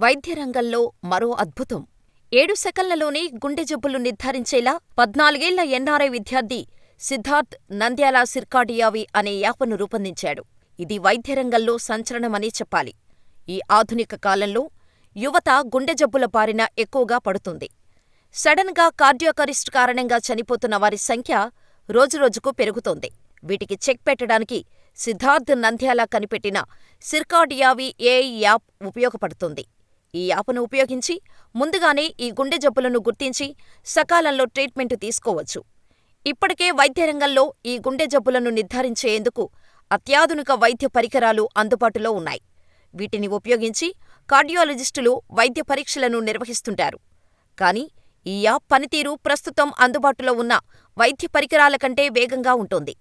వైద్య రంగంలో మరో అద్భుతం. 7 సెకన్లలోనే గుండె జబ్బులు నిర్ధారించేలా 14 ఏళ్ల ఎన్ఆర్ఐ విద్యార్థి సిద్ధార్థ్ నంద్యాల సిర్కాడియావి అనే యాప్ను రూపొందించాడు. ఇది వైద్యరంగంలో సంచలనమనే చెప్పాలి. ఈ ఆధునిక కాలంలో యువత గుండె జబ్బుల బారిన ఎక్కువగా పడుతుంది. సడన్ గా కార్డియాక్ అరెస్ట్ కారణంగా చనిపోతున్న వారి సంఖ్య రోజురోజుకు పెరుగుతోంది. వీటికి చెక్ పెట్టడానికి సిద్ధార్థ్ నంద్యాల కనిపెట్టిన సిర్కాడియావి ఏఐ యాప్ ఉపయోగపడుతుంది. ఈ యాప్ను ఉపయోగించి ముందుగానే ఈ గుండె జబ్బులను గుర్తించి సకాలంలో ట్రీట్మెంట్ తీసుకోవచ్చు. ఇప్పటికే వైద్యరంగంలో ఈ గుండె జబ్బులను నిర్ధారించేందుకు అత్యాధునిక వైద్య పరికరాలు అందుబాటులో ఉన్నాయి. వీటిని ఉపయోగించి కార్డియాలజిస్టులు వైద్య పరీక్షలను నిర్వహిస్తుంటారు. కానీ ఈ యాప్ పనితీరు ప్రస్తుతం అందుబాటులో ఉన్న వైద్య పరికరాల కంటే వేగంగా ఉంటుంది.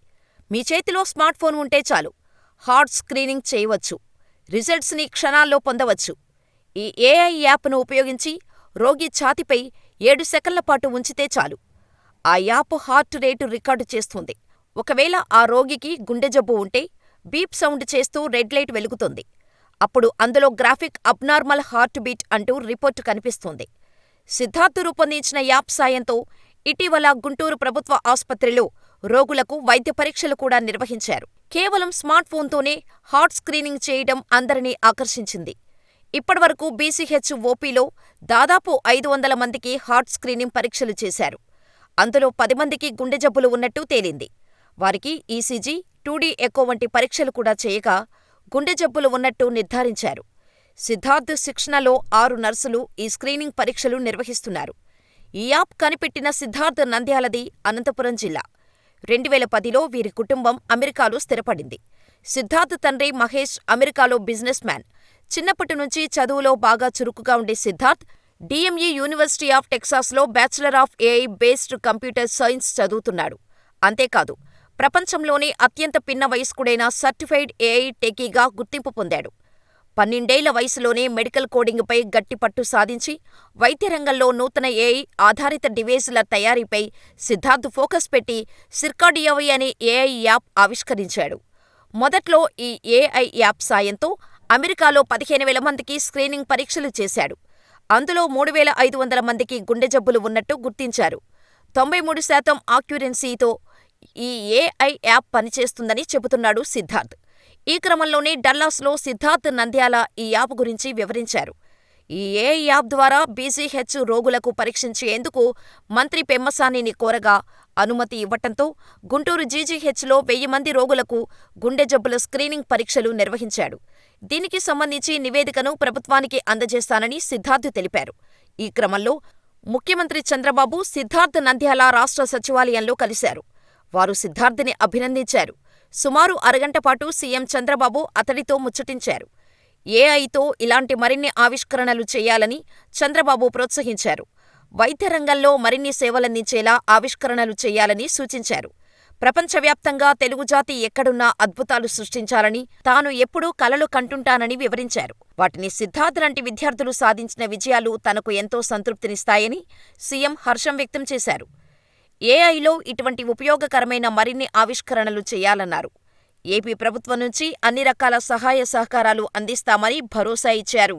మీ చేతిలో స్మార్ట్ఫోన్ ఉంటే చాలు, హార్ట్ స్క్రీనింగ్ చేయవచ్చు, రిజల్ట్స్ని క్షణాల్లో పొందవచ్చు. ఈ ఏఐ యాప్ను ఉపయోగించి రోగి ఛాతీపై 7 సెకన్ల పాటు ఉంచితే చాలు, ఆ యాప్ హార్ట్ రేటు రికార్డు చేస్తుంది. ఒకవేళ ఆ రోగికి గుండె జబ్బు ఉంటే బీప్ సౌండ్ చేస్తూ రెడ్ లైట్ వెలుగుతుంది. అప్పుడు అందులో గ్రాఫిక్ అబ్నార్మల్ హార్ట్ బీట్ అంటూ రిపోర్టు కనిపిస్తుంది. సిద్ధార్థ్ రూపొందించిన యాప్ సాయంతో ఇటీవల గుంటూరు ప్రభుత్వ ఆసుపత్రిలో రోగులకు వైద్య పరీక్షలు కూడా నిర్వహించారు. కేవలం స్మార్ట్ఫోన్తోనే హార్ట్ స్క్రీనింగ్ చేయడం అందరినీ ఆకర్షించింది. ఇప్పటివరకు బీసీహెచ్ ఓపీలో దాదాపు 500 మందికి హార్ట్ స్క్రీనింగ్ పరీక్షలు చేశారు. అందులో 10 మందికి గుండె జబ్బులు ఉన్నట్టు తేలింది. వారికి ఈసీజీ, 2D ఎకో వంటి పరీక్షలు కూడా చేయగా గుండె జబ్బులు ఉన్నట్టు నిర్ధారించారు. సిద్ధార్థ్ శిక్షణలో 6 నర్సులు ఈ స్క్రీనింగ్ పరీక్షలు నిర్వహిస్తున్నారు. ఈ యాప్ కనిపెట్టిన సిద్ధార్థ్ నంద్యాలది అనంతపురం జిల్లా. 2010లో వీరి కుటుంబం అమెరికాలో స్థిరపడింది. సిద్ధార్థ్ తండ్రి మహేష్ అమెరికాలో బిజినెస్ మ్యాన్. చిన్నప్పటి నుంచి చదువులో బాగా చురుకుగా ఉండే సిద్ధార్థ్ డిఎంఈ యూనివర్సిటీ ఆఫ్ టెక్సాస్లో bachelor of AI based computer science చదువుతున్నాడు. అంతేకాదు, ప్రపంచంలోనే అత్యంత పిన్న వయస్కుడైన సర్టిఫైడ్ ఏఐ టెకీగా గుర్తింపు పొందాడు. 12 ఏళ్ల వయసులోనే మెడికల్ కోడింగ్పై గట్టి పట్టు సాధించి వైద్యరంగంలో నూతన ఏఐ ఆధారిత డివైజుల తయారీపై సిద్ధార్థ్ ఫోకస్ పెట్టి సిర్కాడియావి అనే ఏఐ యాప్ ఆవిష్కరించాడు. మొదట్లో ఈ ఏఐ యాప్ సాయంతో అమెరికాలో 15,000 మందికి స్క్రీనింగ్ పరీక్షలు చేశాడు. అందులో 3,500 మందికి గుండె జబ్బులు ఉన్నట్టు గుర్తించారు. 93% ఆక్యురెన్సీతో ఈ ఏఐ యాప్ పనిచేస్తుందని చెబుతున్నాడు సిద్ధార్థ్. ఈ క్రమంలోనే డల్లాస్లో సిద్ధార్థ్ నంద్యాల ఈ యాప్ గురించి వివరించారు. ఈ ఏఐ యాప్ ద్వారా బీసీహెచ్ రోగులకు పరీక్షించేందుకు మంత్రి పెమ్మసానిని కోరగా అనుమతి ఇవ్వటంతో గుంటూరు జీజీహెచ్లో 1000 మంది రోగులకు గుండె జబ్బుల స్క్రీనింగ్ పరీక్షలు నిర్వహించాడు. దీనికి సంబంధించి నివేదికను ప్రభుత్వానికి అందజేస్తానని సిద్ధార్థ్ తెలిపారు. ఈ క్రమంలో ముఖ్యమంత్రి చంద్రబాబు సిద్ధార్థ్ నంద్యాల రాష్ట్ర సచివాలయంలో కలిశారు. వారు సిద్ధార్థ్ని అభినందించారు. సుమారు అరగంట పాటు సీఎం చంద్రబాబు అతడితో ముచ్చటించారు. ఏఐతో ఇలాంటి మరిన్ని ఆవిష్కరణలు చేయాలని చంద్రబాబు ప్రోత్సహించారు. వైద్య రంగంలో మరిన్ని సేవలందించేలా ఆవిష్కరణలు చేయాలని సూచించారు. ప్రపంచవ్యాప్తంగా తెలుగు జాతి ఎక్కడున్నా అద్భుతాలు సృష్టించాలని తాను ఎప్పుడూ కలలు కంటుంటానని వివరించారు. వాటిని సిద్ధార్థ్ లాంటి విద్యార్థులు సాధించిన విజయాలు తనకు ఎంతో సంతృప్తినిస్తాయని సీఎం హర్షం వ్యక్తం చేశారు. ఏఐలో ఇటువంటి ఉపయోగకరమైన మరిన్ని ఆవిష్కరణలు చేయాలన్నారు. ఏపీ ప్రభుత్వం నుంచి అన్ని రకాల సహాయ సహకారాలు అందిస్తామని భరోసా ఇచ్చారు.